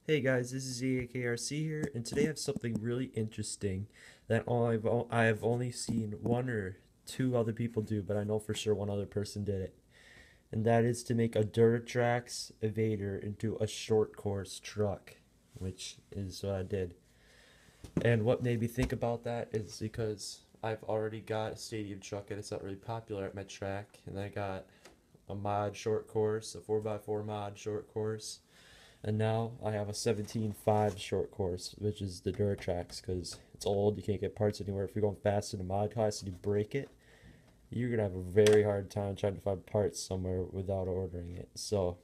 Hey guys, this is Z.A.K here, and today I have something really interesting that I've only seen one or two other people do, but I know for sure one other person did it. And that is to make a Duratrax Evader into a short course truck, which is what I did. And what made me think about that is because I've already got a stadium truck and it's not really popular at my track, and I got a mod short course, a 4x4 mod short course, and now I have a 17.5 short course, which is the Duratrax, because it's old, you can't get parts anywhere. If you're going fast in a mod class and you break it, you're going to have a very hard time trying to find parts somewhere without ordering it. So,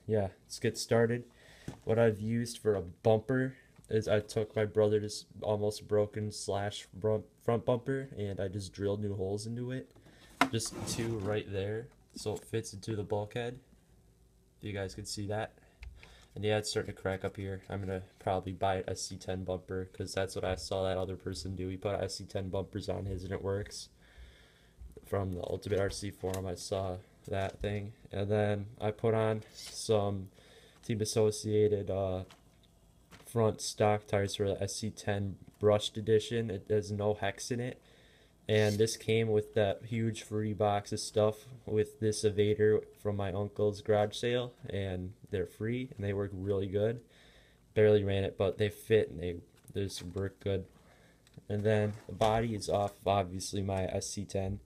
yeah, let's get started. What I've used for a bumper is I took my brother's almost broken Slash front bumper, and I just drilled new holes into it. Just two right there, so it fits into the bulkhead. You guys can see that. And yeah, it's starting to crack up here. I'm going to probably buy an SC10 bumper because that's what I saw that other person do. He put SC10 bumpers on his and it works. From the Ultimate RC forum, I saw that thing. And then I put on some Team Associated front stock tires for the SC10 brushed edition. It has no hex in it. And this came with that huge free box of stuff with this Evader from my uncle's garage sale, and they're free and they work really good. Barely ran it, but they fit and they just work good. And then the body is off, obviously, my SC10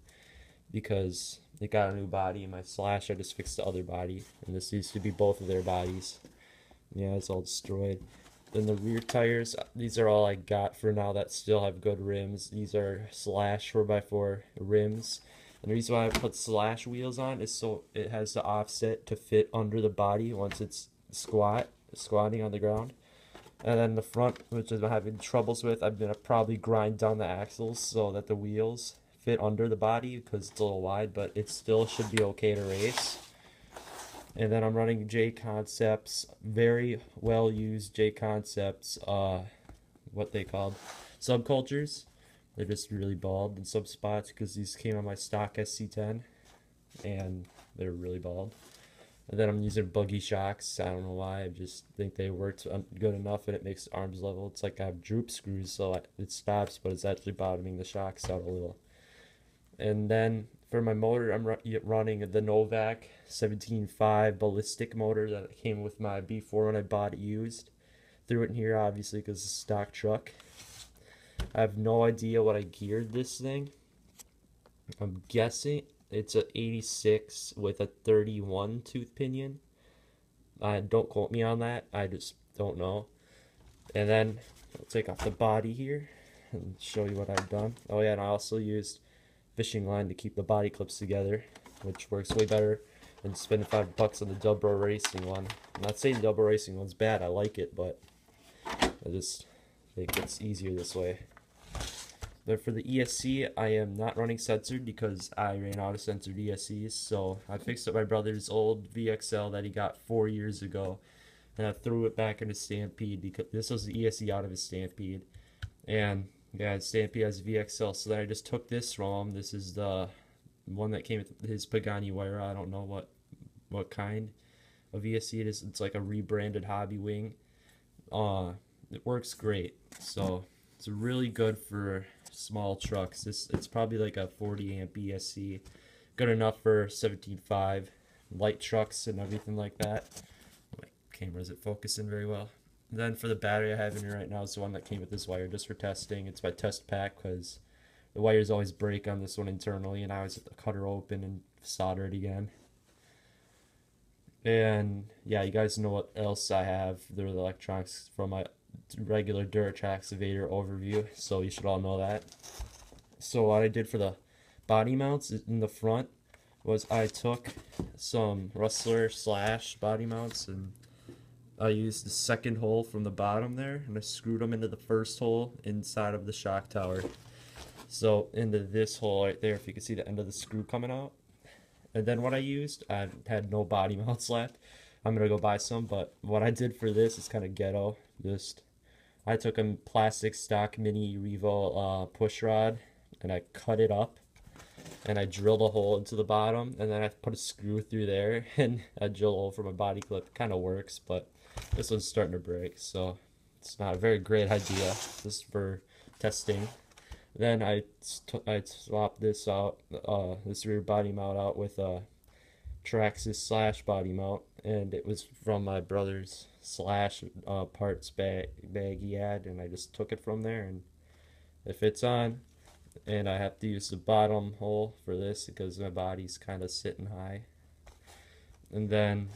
because it got a new body. In my Slash, I just fixed the other body, and this used to be both of their bodies. Yeah, it's all destroyed. Then the rear tires, these are all I got for now that still have good rims. These are Slash 4x4 rims. And the reason why I put Slash wheels on is so it has the offset to fit under the body once it's squatting on the ground. And then the front, which I'm having troubles with, I'm going to probably grind down the axles so that the wheels fit under the body because it's a little wide, but it still should be okay to race. And then I'm running Jconcepts, very well used Jconcepts, what they called Subcultures. They're just really bald in some spots because these came on my stock SC10 and they're really bald. And then I'm using buggy shocks. I don't know why, I just think they worked good enough and it makes the arms level. It's like I have droop screws so it stops, but it's actually bottoming the shocks out a little. And then for my motor, I'm running the Novac 17.5 Ballistic motor that came with my B4 when I bought it used. Threw it in here, obviously, because it's a stock truck. I have no idea what I geared this thing. I'm guessing it's a 86 with a 31 tooth pinion. Don't quote me on that. I just don't know. And then I'll take off the body here and show you what I've done. Oh yeah, and I also used fishing line to keep the body clips together, which works way better than spending $5 on the double racing one. I'm not saying the double racing one's bad, I like it, but I just think it's easier this way. But for the ESC, I am not running censored because I ran out of censored ESCs, so I fixed up my brother's old VXL that he got 4 years ago, and I threw it back into Stampede because this was the ESC out of his Stampede. And yeah, Stampede has VXL, so then I just took this from him. This is the one that came with his Pagani wire. I don't know what kind of VSC it is. It's like a rebranded Hobbywing. It works great. So it's really good for small trucks. It's probably like a 40 amp ESC. Good enough for 17.5 light trucks and everything like that. My camera isn't focusing very well. Then for the battery I have in here right now is the one that came with this wire just for testing. It's my test pack because the wires always break on this one internally and I always have to cut her open and solder it again. And yeah, you guys know what else I have. They're the electronics from my regular Duratrax Evader overview, so you should all know that. So what I did for the body mounts in the front was I took some Rustler Slash body mounts and I used the second hole from the bottom there and I screwed them into the first hole inside of the shock tower. So into this hole right there, if you can see the end of the screw coming out. And then what I used, I had no body mounts left. I'm gonna go buy some, but what I did for this is kind of ghetto. I took a plastic stock mini Revo push rod and I cut it up and I drilled a hole into the bottom, and then I put a screw through there, and I drilled a hole for my body clip. Kind of works, but this one's starting to break, so it's not a very great idea. This is for testing. Then I swapped this out, this rear body mount out with a Traxxas Slash body mount, and it was from my brother's Slash parts bag he had, and I just took it from there, and it fits on. And I have to use the bottom hole for this because my body's kind of sitting high. And then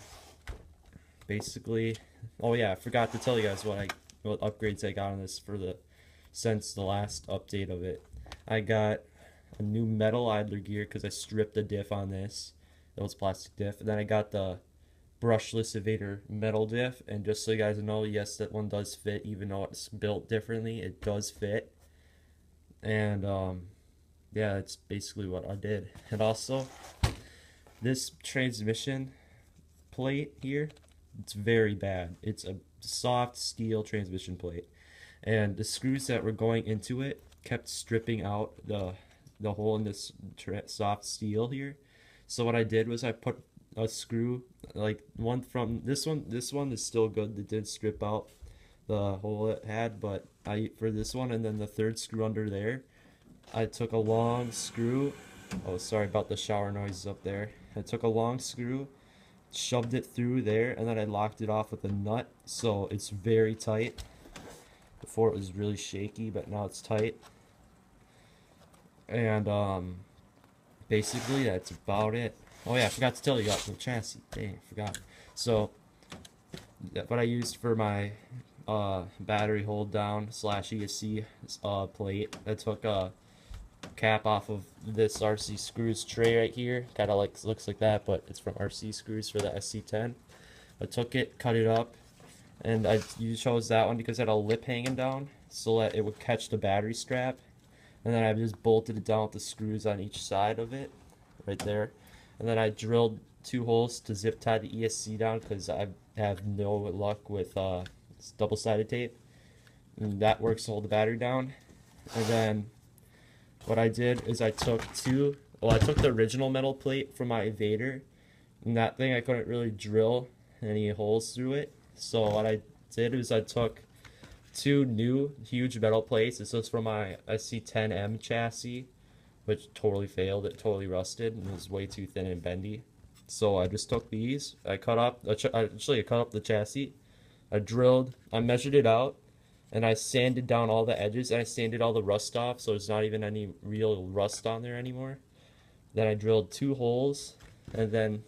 basically, oh yeah, I forgot to tell you guys what upgrades I got on this since the last update of it. I got a new metal idler gear because I stripped the diff on this. It was plastic diff. And then I got the brushless Evader metal diff, and just so you guys know, yes, that one does fit, even though it's built differently, it does fit. And yeah, that's basically what I did. And also, this transmission plate here, it's very bad. It's a soft steel transmission plate, and the screws that were going into it kept stripping out the hole in this soft steel here. So what I did was I put a screw, like one from this one is still good. It did strip out the hole it had, but for this one, and then the third screw under there, I took a long screw. Oh, sorry about the shower noises up there. I took a long screw, shoved it through there, and then I locked it off with a nut, so it's very tight. Before it was really shaky, but now it's tight. And basically that's about it. Oh yeah, I forgot to tell you about the chassis. Dang, I forgot. So what I used for my battery hold down / ESC plate, I took a cap off of this RC screws tray right here. Kind of like looks like that, but it's from RC screws for the SC10. I took it, cut it up, and you chose that one because it had a lip hanging down so that it would catch the battery strap. And then I just bolted it down with the screws on each side of it, right there. And then I drilled 2 holes to zip tie the ESC down because I have no luck with double-sided tape. And that works to hold the battery down. And then what I did is I took the original metal plate from my Evader, and that thing I couldn't really drill any holes through it. So what I did is I took 2 new huge metal plates. This was from my SC10M chassis, which totally failed. It totally rusted and was way too thin and bendy. So I just took these. I cut up the chassis. I drilled. I measured it out, and I sanded down all the edges, and I sanded all the rust off, so there's not even any real rust on there anymore. Then I drilled 2 holes, and then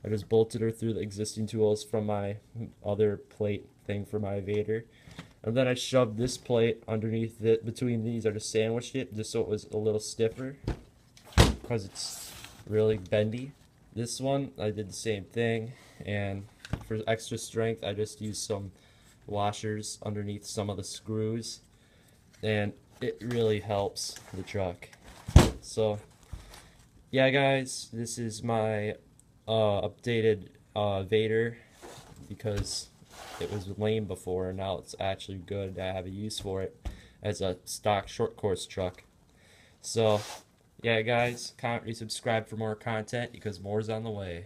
I just bolted her through the existing 2 holes from my other plate thing for my Evader. And then I shoved this plate underneath it, between these. I just sandwiched it just so it was a little stiffer because it's really bendy. This one, I did the same thing, and for extra strength, I just used some washers underneath some of the screws, and it really helps the truck. So yeah, guys, this is my updated Evader because it was lame before, and now it's actually good. I have a use for it as a stock short course truck. So yeah, guys, comment, resubscribe for more content because more is on the way.